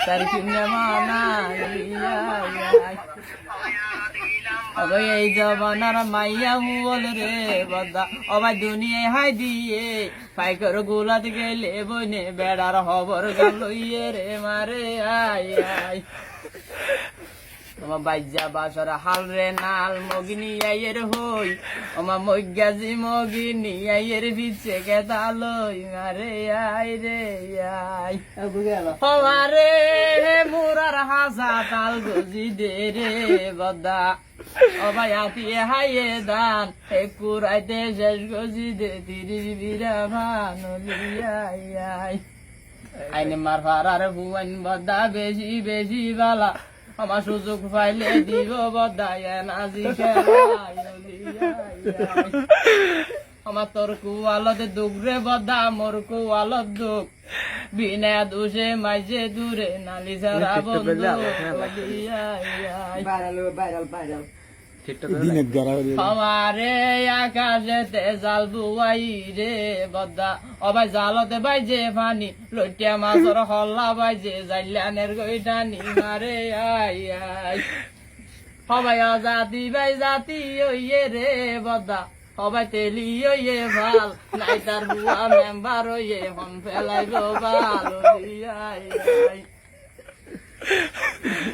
তার কিনে মানা অবাই এই জবানার মাইয়া হুবল রে বদা অবাই দুনিয়ায় হাই দিয়ে পাইকর গোলাত গেলে বনে বেড়ার হবর গেল ইয়ে রে মারে আই আই বাইজা বাসর হাল রে নাল মগিনী আইয়ের হই ওমা মজ্ঞাজি মগিনী আইয়ের পিছে কেতালই মারে আই রে আই হমারে মুরার হাসা তাল গজি দে রে বদা অবাই আতিয়ে হাইয়ে দান একুরাইতে শেষ গজি দে তিরিশ বিরা ভানলি আই আই আইনে মার ফারার ভুয়ান বদা বেশি বেশি বালা আমার সুযোগ পাইলে দিব বদায় নাজি আমার তোর কুয়ালত দুঃখ রে বদা মোর কুয়ালত দুঃখ বিনা দোষে মাঝে দূরে নালি সারা বন্ধু আমারে আকাশেতে জাল বুয়াই রে বদা অবাই জালতে বাইজে পানি লইটিয়া মাছর হল্লা বাইজে জাইলানের গইটানি মারে আই আই সবাই জাতি বাই জাতি ওইয়ে রে বদা সবাই তেলি ওইয়ে ভাল নাই তার বুয়া মেম্বার ওইয়ে হন ফেলাইব ভাল আই আই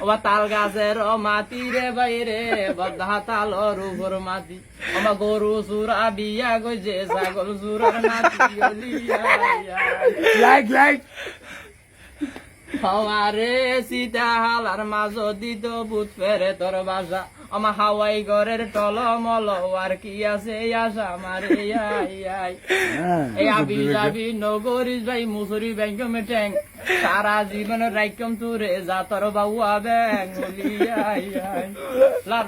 ওবা তাল গাছের মাটি রে বাইরে বদা তালর উপর মাটি আমা গরু সুরা বিয়া গজে ছাগল সুরার নাতি লাইক লাইক হাওয়ারে সীতা হালার মাঝ দিত ভূত ফেরে তোর বাসা আমা হাওয়াই ঘরের টল মল আর কি আছে আশা মারে আই আই এই আবি যাবি নগরিস ভাই মুসুরি ব্যাংক মেটেং সারা জীবন রাইকম তুরে যা তোর বাবু আবেং আই আই লার